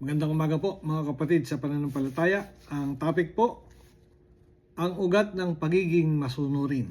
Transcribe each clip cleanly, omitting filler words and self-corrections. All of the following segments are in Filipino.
Magandang umaga po mga kapatid sa pananampalataya. Ang topic po, ang ugat ng pagiging masunurin.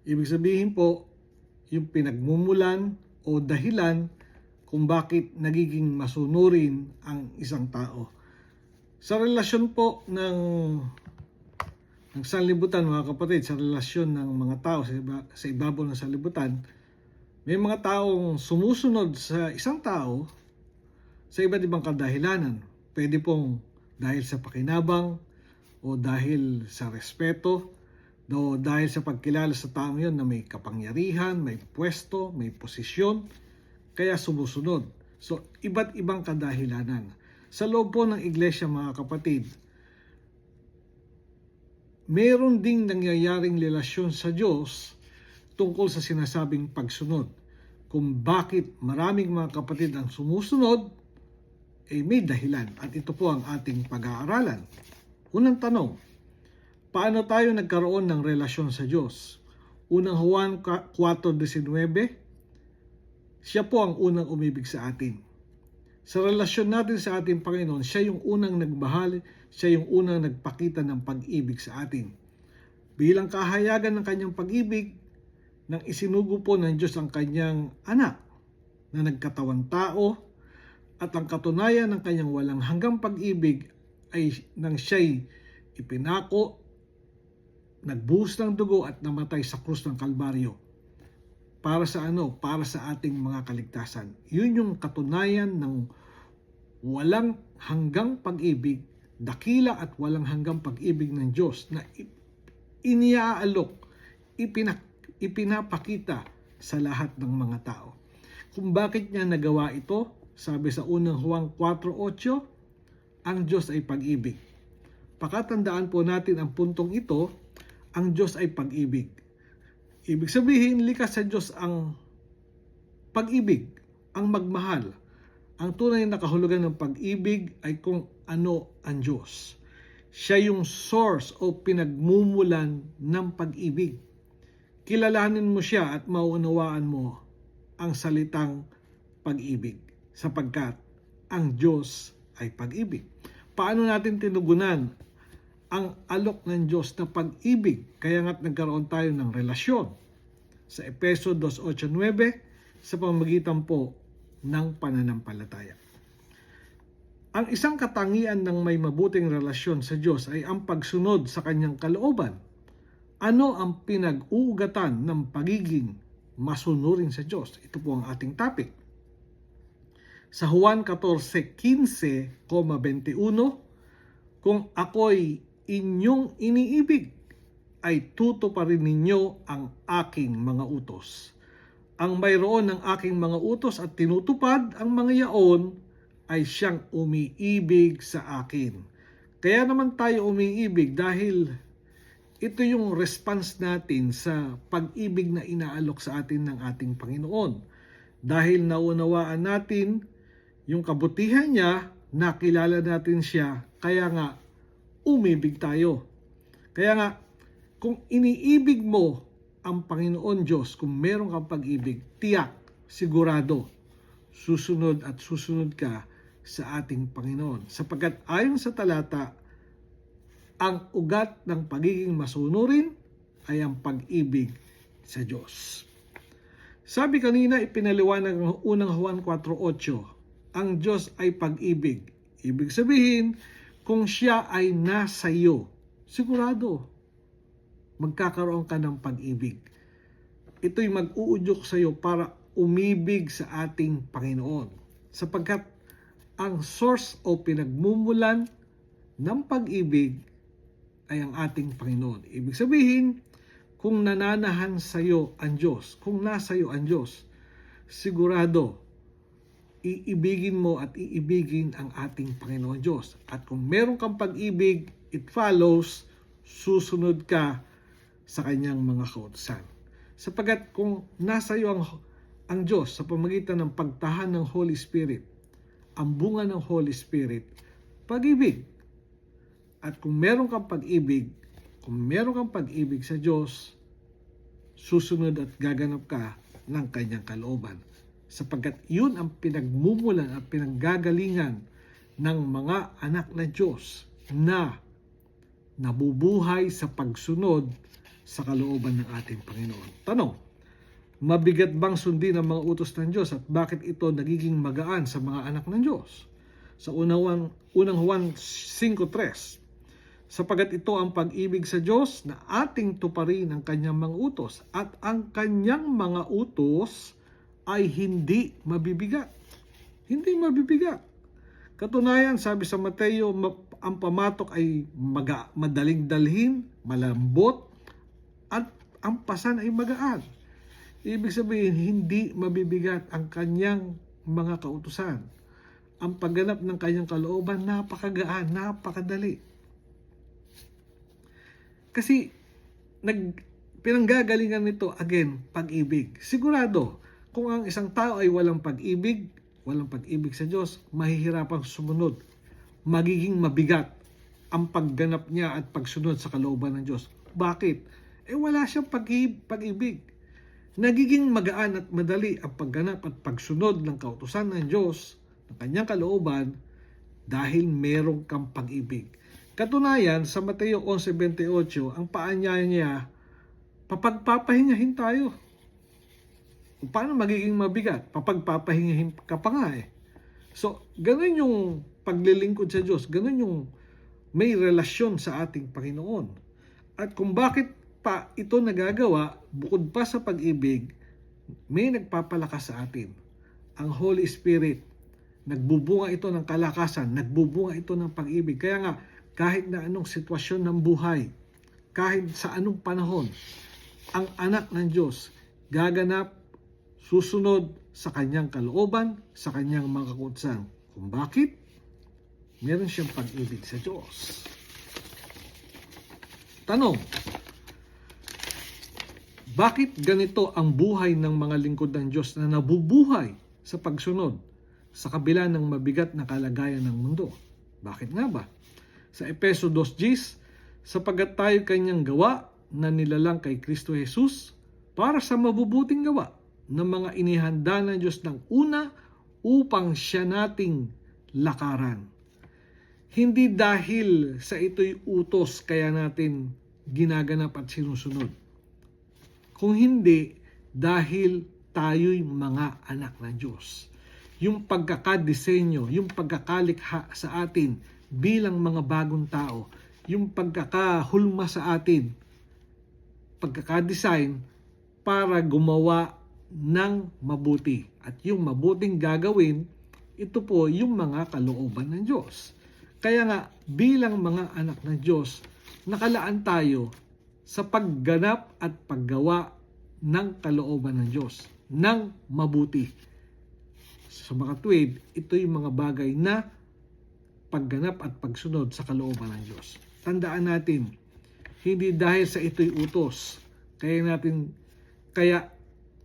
Ibig sabihin po, yung pinagmumulan o dahilan kung bakit nagiging masunurin ang isang tao. Sa relasyon po ng sanlibutan mga kapatid, sa relasyon ng mga tao sa ibabaw ng sanlibutan, may mga taong sumusunod sa isang tao sa iba't ibang kadahilanan. Pwede pong dahil sa pakinabang o dahil sa respeto o dahil sa pagkilala sa taong yon na may kapangyarihan, may pwesto, may posisyon, kaya sumusunod. So, iba't ibang kadahilanan. Sa loob po ng iglesia mga kapatid, meron ding nangyayaring relasyon sa Diyos tungkol sa sinasabing pagsunod. Kung bakit maraming mga kapatid ang sumusunod, may dahilan, at ito po ang ating pag-aaralan. Unang tanong, paano tayo nagkaroon ng relasyon sa Diyos? Unang Juan 4:19, siya po ang unang umibig sa atin. Sa relasyon natin sa ating Panginoon, siya yung unang nagmahal, siya yung unang nagpakita ng pag-ibig sa atin. Bilang kahayagan ng kanyang pag-ibig, nang isinugo po ng Diyos ang kanyang anak na nagkatawang tao, at ang katunayan ng kanyang walang hanggang pag-ibig ay nang siya'y ipinako, nagbuhos ng dugo at namatay sa krus ng Kalbaryo. Para sa ano? Para sa ating mga kaligtasan. Yun yung katunayan ng walang hanggang pag-ibig, dakila at walang hanggang pag-ibig ng Diyos na iniaalok, ipinapakita sa lahat ng mga tao. Kung bakit niya nagawa ito, sabi sa unang Juan 4:8, ang Diyos ay pag-ibig. Pakatandaan po natin ang puntong ito, ang Diyos ay pag-ibig. Ibig sabihin, likas sa Diyos ang pag-ibig, ang magmahal. Ang tunay na kahulugan ng pag-ibig ay kung ano ang Diyos. Siya yung source o pinagmumulan ng pag-ibig. Kilalanin mo siya at mauunawaan mo ang salitang pag-ibig, sapagkat ang Diyos ay pag-ibig. Paano natin tinugunan ang alok ng Diyos na pag-ibig? Kaya nga't nagkaroon tayo ng relasyon sa Efeso 2:8-9 sa pamamagitan po ng pananampalataya. Ang isang katangian ng may mabuting relasyon sa Diyos ay ang pagsunod sa kanyang kalooban. Ano ang pinag-uugatan ng pagiging masunurin sa Diyos? Ito po ang ating topic. Sa Juan 14:15-21, kung ako'y inyong iniibig, ay tutuparin ninyo ang aking mga utos. Ang mayroon ng aking mga utos at tinutupad ang mga yaon ay siyang umiibig sa akin. Kaya naman tayo umiibig dahil ito yung response natin sa pag-ibig na inaalok sa atin ng ating Panginoon. Dahil naunawaan natin yung kabutihan niya, nakilala natin siya, kaya nga umibig tayo. Kaya nga, kung iniibig mo ang Panginoon Diyos, kung meron kang pag-ibig, tiyak, sigurado, susunod at susunod ka sa ating Panginoon. Sapagkat ayon sa talata, ang ugat ng pagiging masunurin ay ang pag-ibig sa Diyos. Sabi kanina, ipinaliwanag ng unang Juan 4:8, ang Diyos ay pag-ibig. Ibig sabihin, kung siya ay nasa iyo, sigurado, magkakaroon ka ng pag-ibig. Ito'y mag-uudyok sa iyo para umibig sa ating Panginoon. Sapagkat ang source o pinagmumulan ng pag-ibig ay ang ating Panginoon. Ibig sabihin, kung nananahan sa iyo ang Diyos, kung nasa iyo ang Diyos, sigurado, iibigin mo at iibigin ang ating Panginoon Diyos. At kung meron kang pag-ibig, it follows, susunod ka sa kanyang mga kautusan. Sapagkat kung nasa iyo ang Diyos sa pamamagitan ng pagtahan ng Holy Spirit, ang bunga ng Holy Spirit, pag-ibig. At kung meron kang pag-ibig, sa Diyos, susunod at gaganap ka ng kanyang kalooban. Sapagkat yun ang pinagmumulan at pinanggagalingan ng mga anak ng Diyos na nabubuhay sa pagsunod sa kalooban ng ating Panginoon. Tanong, mabigat bang sundin ang mga utos ng Diyos at bakit ito nagiging magaan sa mga anak ng Diyos? Sa unang Juan 5:3, sapagat ito ang pag-ibig sa Diyos na ating tuparin ang kanyang mga utos at ang kanyang mga utos ay hindi mabibigat. Hindi mabibigat. Katunayan, sabi sa Mateo, ang pamatok ay madaling dalhin, malambot, at ang pasan ay magaan. Ibig sabihin, hindi mabibigat ang kanyang mga kautusan. Ang pagganap ng kanyang kalooban, napakagaan, napakadali. Kasi pinanggagalingan nito, again, pag-ibig. Sigurado, kung ang isang tao ay walang pag-ibig sa Diyos, mahihirapang sumunod. Magiging mabigat ang pagganap niya at pagsunod sa kalooban ng Diyos. Bakit? Wala siyang pag-ibig. Nagiging magaan at madali ang pagganap at pagsunod ng kautusan ng Diyos, ng kanyang kalooban, dahil meron kang pag-ibig. Katunayan, sa Mateo 11:28, ang paanyaya niya, papagpapahingahin tayo. Paano magiging mabigat? Papagpapahingahin ka pa nga eh. So, ganun yung paglilingkod sa Diyos, ganun yung may relasyon sa ating Panginoon. At kung bakit pa ito nagagawa, bukod pa sa pag-ibig, may nagpapalakas sa atin. Ang Holy Spirit, nagbubunga ito ng kalakasan, nagbubunga ito ng pag-ibig. Kaya nga, kahit na anong sitwasyon ng buhay, kahit sa anong panahon, ang anak ng Diyos gaganap, susunod sa kanyang kalooban, sa kanyang mga kautusan. Kung bakit? Meron siyang pag-ibig sa Diyos. Tanong, bakit ganito ang buhay ng mga lingkod ng Diyos na nabubuhay sa pagsunod sa kabila ng mabigat na kalagayan ng mundo? Bakit nga ba? Sa Efeso 2:10, sapagat tayo kanyang gawa na nilalang kay Kristo Jesus para sa mabubuting gawa ng mga inihanda ng Diyos ng una upang siya nating lakaran. Hindi dahil sa ito'y utos kaya natin ginaganap at sinusunod. Kung hindi, dahil tayo'y mga anak ng Diyos. Yung pagkakadesenyo, yung pagkakalikha sa atin bilang mga bagong tao, yung pagkakahulma sa atin, pagkakadesign para gumawa ng mabuti. At yung mabuting gagawin, ito po yung mga kalooban ng Diyos. Kaya nga, bilang mga anak ng Diyos, nakalaan tayo sa pagganap at paggawa ng kalooban ng Diyos, ng mabuti. Sa mga tuwid, ito yung mga bagay na pagganap at pagsunod sa kalooban ng Diyos. Tandaan natin, hindi dahil sa ito'y utos, kaya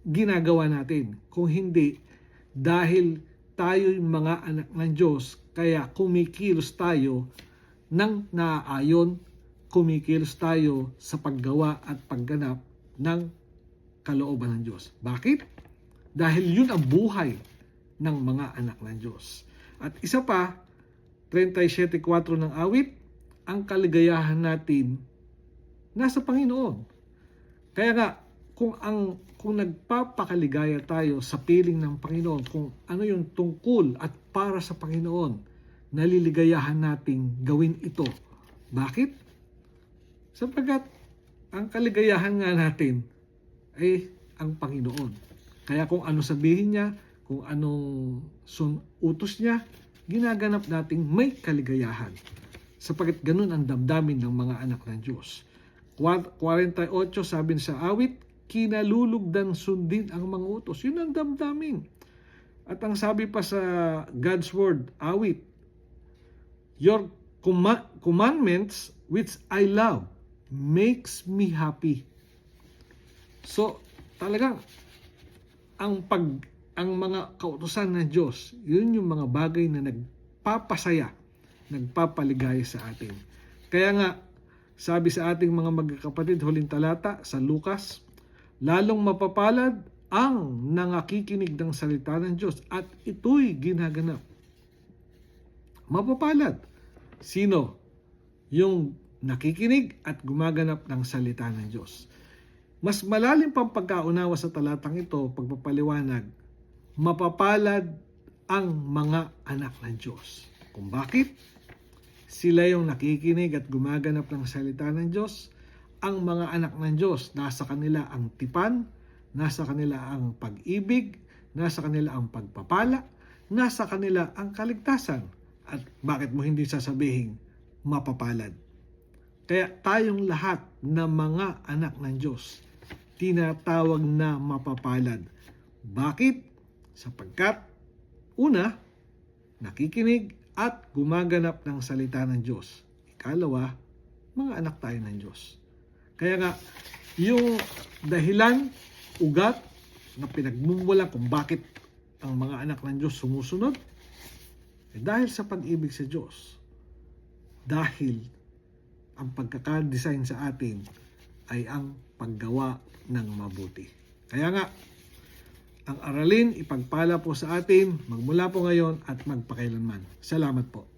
ginagawa natin. Kung hindi, dahil tayo'y mga anak ng Diyos, kaya kumikilos tayo ng naaayon, kumikilos tayo sa paggawa at pagganap ng kalooban ng Diyos. Bakit? Dahil yun ang buhay ng mga anak ng Diyos. At isa pa, 37:4 ng awit, ang kaligayahan natin nasa Panginoon. Kaya nga, kung nagpapakaligaya tayo sa piling ng Panginoon, kung ano yung tungkol at para sa Panginoon, naliligayahan nating gawin ito. Bakit? Sapagkat ang kaligayahan nga natin ay ang Panginoon. Kaya kung ano sabihin niya, kung anong utos niya, ginaganap nating may kaligayahan. Sapagkat ganun ang damdamin ng mga anak ng Diyos. 48 sabi sa awit, kinalulugdan sundin ang mga utos. Yun ang damdamin. At ang sabi pa sa God's Word, awit, your commandments which I love makes me happy. So, talagang ang mga kautusan ng Diyos, yun yung mga bagay na nagpapasaya, nagpapaligaya sa atin. Kaya nga, sabi sa ating mga magkakapatid, huling talata sa Lucas, lalong mapapalad ang nangakikinig ng salita ng Diyos at ito'y ginaganap. mapapalad. Sino? Yung nakikinig at gumaganap ng salita ng Diyos. Mas malalim pang pagkaunawa sa talatang ito, pagpapaliwanag, mapapalad ang mga anak ng Diyos. Kung bakit? Sila yung nakikinig at gumaganap ng salita ng Diyos. Ang mga anak ng Diyos, nasa kanila ang tipan, nasa kanila ang pag-ibig, nasa kanila ang pagpapala, nasa kanila ang kaligtasan. At bakit mo hindi sasabihin mapapalad? Kaya tayong lahat na mga anak ng Diyos, tinatawag na mapapalad. Bakit? Sapagkat, una, nakikinig at gumaganap ng salita ng Diyos. Ikalawa, mga anak tayo ng Diyos. Kaya nga, yung dahilan, ugat, na pinagmumulan kung bakit ang mga anak ng Diyos sumusunod, dahil sa pag-ibig sa Diyos. Dahil ang pagkakadesign sa atin ay ang paggawa ng mabuti. Kaya nga, ang aralin ipagpala po sa atin magmula po ngayon at magpakailanman. Salamat po.